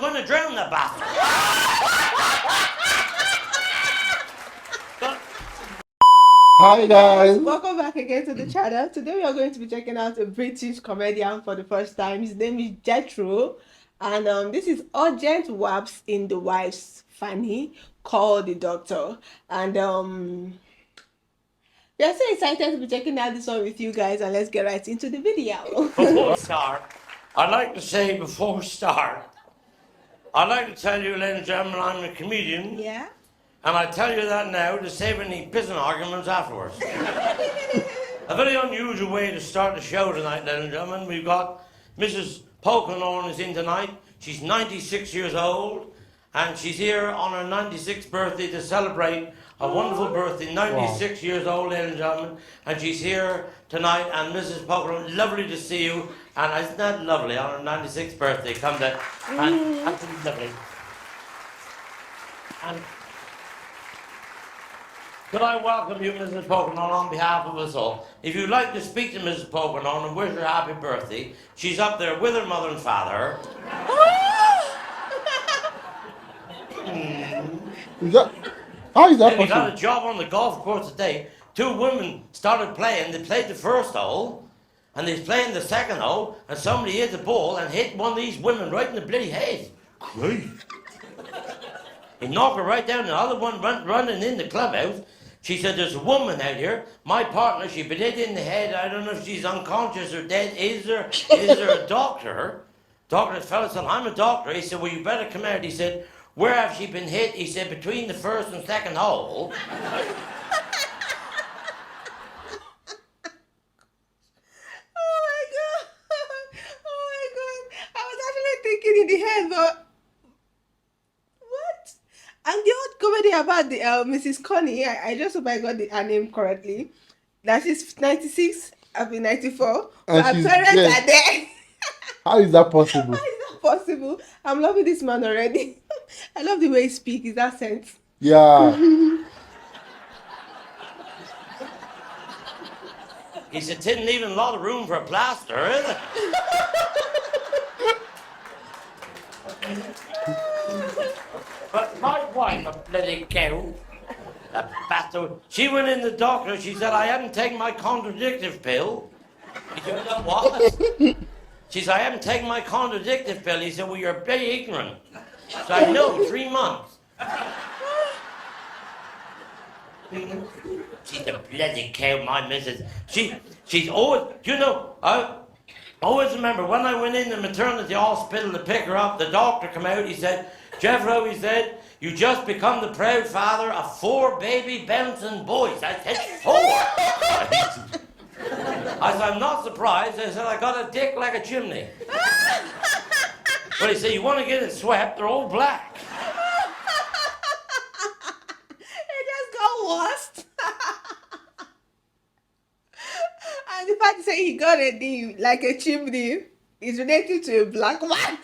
I'm going to drown that bastard. Hi guys! Welcome back again to the channel. Today we are going to be checking out a British comedian for the first time. His name is Jethro, and this is urgent Wasp in the wife's Fanny. Call the doctor, and we are so excited to be checking out this one with you guys, and let's get right into the video. Before we start, I'd like to say before we start, I'd like to tell you, ladies and gentlemen, I'm a comedian. Yeah. And I tell you that now to save any pissing arguments afterwards. A very unusual way to start the show tonight, ladies and gentlemen. We've got Mrs. Polkinghorne is in tonight. She's 96 years old, and she's here on her 96th birthday to celebrate a wonderful birthday. 96 years old, ladies and gentlemen, and she's here tonight. And Mrs. Polkinghorne, lovely to see you. And isn't that lovely on her 96th birthday? Come down. And absolutely lovely. And could I welcome you, Mrs. Polkinghorne, on behalf of us all? If you'd like to speak to Mrs. Polkinghorne and wish her happy birthday, she's up there with her mother and father. How is that They got possible? a job on the golf course today. Two women started playing. They played the first hole, and they're playing the second hole, and somebody hit the ball and hit one of these women right in the bloody head. Right. He knocked her right down. The other one went running in the clubhouse. She said, there's a woman out here, my partner, she's been hit in the head. I don't know if she's unconscious or dead. Is there a doctor? The fellow said, I'm a doctor. He said, well, you better come out. He said, where have she been hit? He said, between the first and second hole. Oh my god! Oh my god! I was actually thinking in the head, but what? And the old comedy about the Mrs. Connie, I just hope I got her name correctly. That is 96. I've been 94. And Her she's parents dead. are there. How is that possible? How is that possible? I'm loving this man already. I love the way he speaks. His accent. Yeah. He said, didn't leave a lot of room for a plaster, is it? But my wife, a bloody cow, a bastard, she went in the doctor, she said, I hadn't taken my contradictive pill. He said, what? She said, I haven't taken my contradictive pill. He said, well, you're bloody ignorant. So I know, 3 months. She's a bloody cow, my missus. She's always, you know, I always remember when I went in the maternity hospital to pick her up, the doctor came out, he said, Jethro, he said, you just become the proud father of 4 baby bouncing boys. I said, 4? I said, I'm not surprised. I said, I got a dick like a chimney. But he said, you want to get it swept, they're all black. It just got worse. And the fact to say he got a D like a chimney is related to a black man.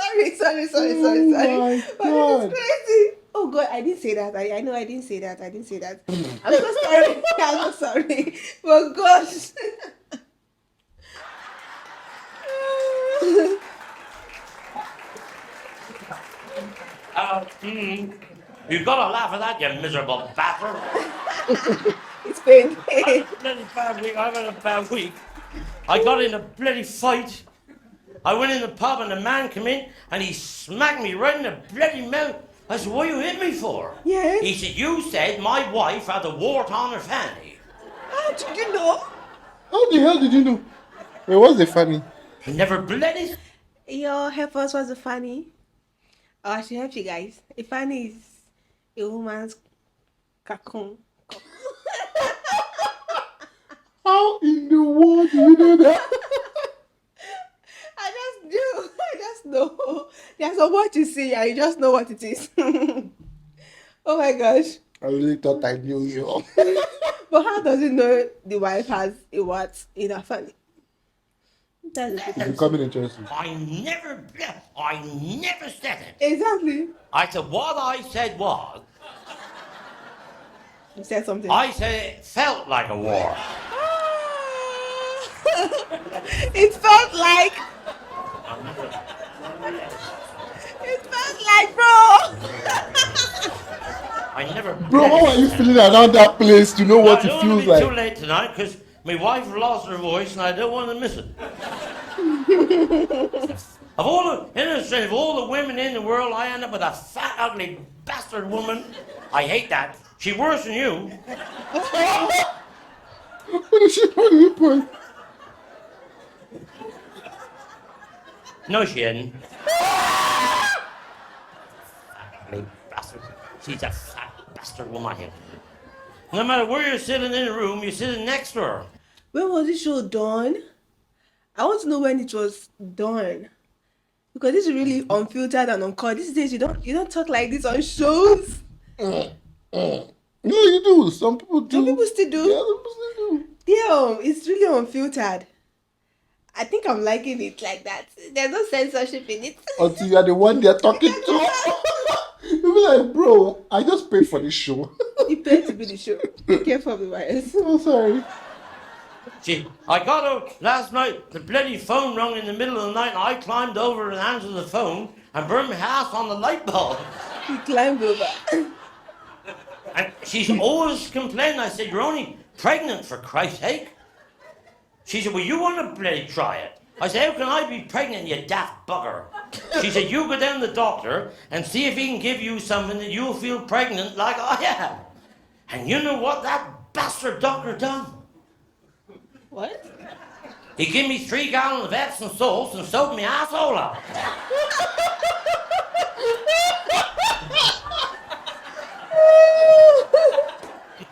sorry. Oh my But it God. is crazy. Oh God, I didn't say that. I know I didn't say that. I'm so sorry. I'm so sorry. But gosh. You've got to laugh at that, you miserable bastard. It's pain. Bloody bad week. I've had a bad week. I got in a bloody fight. I went in the pub and the man came in and he smacked me right in the bloody mouth. I said, what you hit me for? Yes. He said, you said my wife had a wart on her fanny. How did you know? How the hell did you know? Wait, what's the funny? I never bloody... Your help us was a funny. Oh, I should help you guys. A funny is a woman's cocoon. How in the world do you know that? I just know. There's so much to see and you just know what it is. Oh my gosh. I really thought I knew you. But how does it know the wife has a what in her family? That's It's becoming interesting. I never said it. exactly. I said, what I said was, You said something. I said it felt like a war. It felt like I never. Bro, how are you feeling around that place to know No, what I it don't feels want to be too like? late tonight because my wife lost her voice and I don't want to miss it. Of all the, innocent, of all the women in the world, I end up with a fat, ugly bastard woman. I hate that. She's worse than you. What is the point? No, she isn't. Ugly bastard. She's a fat bastard woman here. No matter where you're sitting in the room, you're sitting next to her. When was this show done? I want to know when it was done. Because this is really unfiltered and uncut. These days you don't talk like this on shows. No, you do. Some people do. Some people still do. Yeah, some people still do. Damn, it's really unfiltered. I think I'm liking it like that. There's no censorship in it. Until you are the one they're talking to. You'll be like, bro, I just paid for this show. You paid to be the show. Be careful of the wires. Oh, sorry. Gee, I got out last night, the bloody phone rang in the middle of the night and I climbed over and answered the phone and burned my ass on the light bulb. You climbed over. And she's always complaining. I said, you're only pregnant for Christ's sake. She said, well, you want to bloody try it. I said, how can I be pregnant, you daft bugger? She said, you go down to the doctor and see if he can give you something that you'll feel pregnant like I am. And you know what that bastard doctor done? What? He gave me 3 gallons of Epsom salts and sewed my asshole up.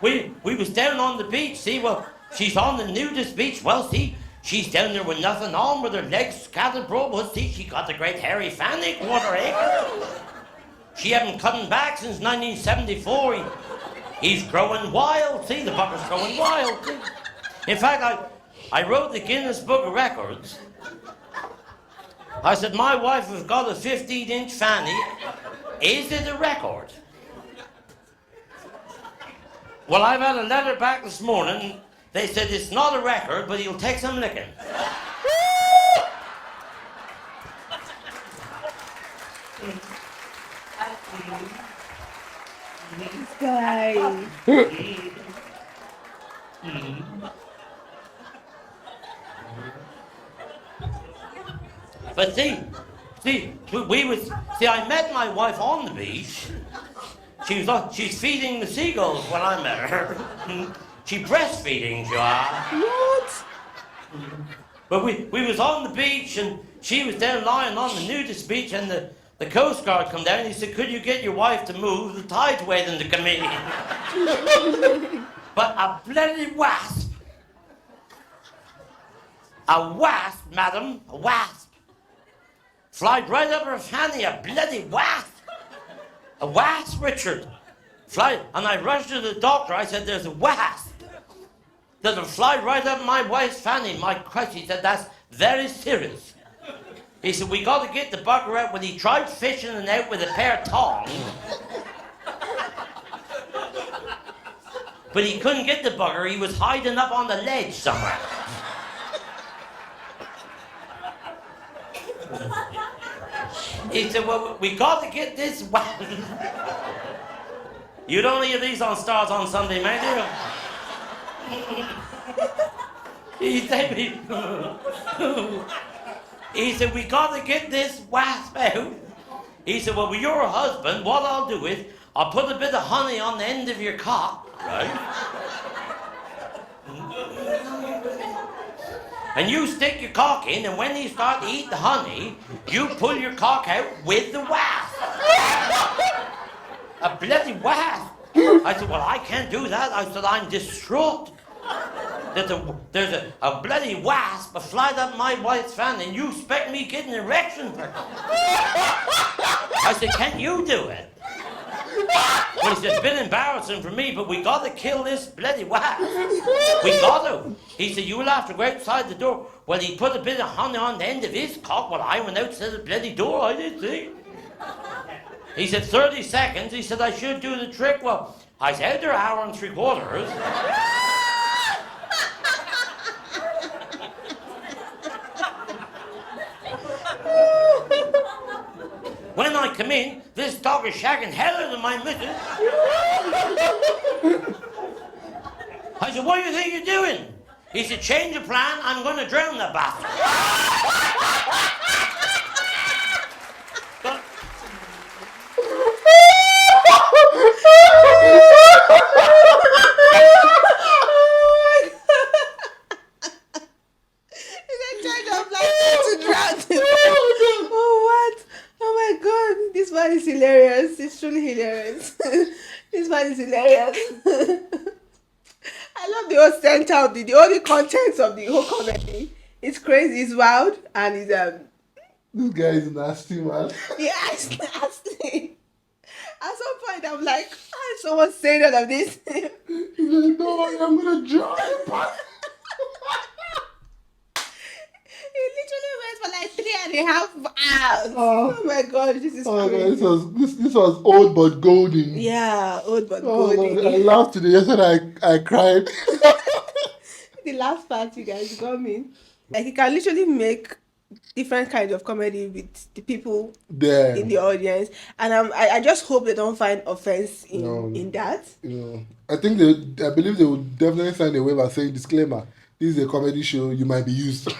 We was down on the beach, see, well, she's on the nudist beach, well, see, she's down there with nothing on, with her legs scattered abroad, well, see, she got the great hairy Fanny, quarter acre. She haven't cut him back since 1974. He's growing wild, see, the bugger's growing wild, see. In fact, I wrote the Guinness Book of Records. I said, my wife has got a 15-inch Fanny. Is it a record? Well, I've had a letter back this morning. They said it's not a record, but he'll take some licking. This guy. But see, I met my wife on the beach. She's feeding the seagulls when I met her. She breastfeeding, you are. What? But we was on the beach and she was down lying on the nudist beach and the Coast Guard come down and he said, could you get your wife to move? The tide's waiting to come in. But a bloody wasp. A wasp, madam, a wasp. Flied right up her fanny, a bloody wasp. A wasp, Richard. Fly, and I rushed to the doctor. I said, there's a wasp that'll fly right up my wife's fanny. My Christ, he said, that's very serious. He said, we got to get the bugger out. When he tried fishing it out with a pair of tongs, but he couldn't get the bugger. He was hiding up on the ledge somewhere. He said, well, we got to get this wasp. You don't hear these on Stars on Sunday, man, do you? He said, we got to get this wasp out. He said, well, with your husband, what I'll do is, I'll put a bit of honey on the end of your cock, right? And you stick your cock in, and when you start to eat the honey, you pull your cock out with the wasp. A bloody wasp. I said, well, I can't do that. I said, I'm distraught. There's a bloody wasp flied up my wife's fan, and you expect me getting an erection for it? I said, can you do it? Well, he said, it's a bit embarrassing for me, but we got to kill this bloody wasp. We got to. He said, you'll have to go outside the door. Well, he put a bit of honey on the end of his cock. Well, I went outside the bloody door. I didn't see. He said, 30 seconds. He said, I should do the trick. Well, I said, they're 1 hour and 3/4. When I come in. This dog is shagging heller than my missus. I said, what do you think you're doing? He said, change of plan, I'm going to drown the bastard. But, Oh, what? Oh my god, this one is hilarious. It's truly hilarious. This one is hilarious. I love the whole center of the only contents of the whole comedy. It's crazy, it's wild, and it's This guy is nasty, man. yeah, it's nasty. At some point, I'm like, oh, someone saying all of this. He's like, no, I'm gonna drown you, man. He literally went for like 3.5 hours. Oh. Oh my god, this is Oh, crazy. man, this was old but golden. Yeah, old but Oh, golden. man, I laughed today. Yesterday, I cried. The last part, you guys got me. Like, you can literally make different kinds of comedy with the people There. in the audience, and I just hope they don't find offense No. in that. I believe they would definitely sign a waiver saying, disclaimer, this is a comedy show, you might be used.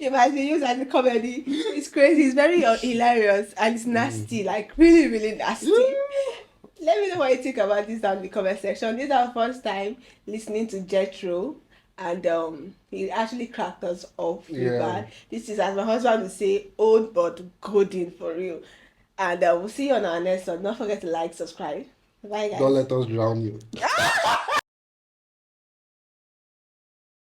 You might be used as a comedy. It's crazy. It's very hilarious, and it's nasty, like really, really nasty. Let me know what you think about this down in the comment section. This is our first time listening to Jethro, and he actually cracked us off really bad. This is, as my husband would say, old but golden for real. And we'll see you on our next one. Don't forget to like, subscribe. Bye, guys. Don't let us drown you.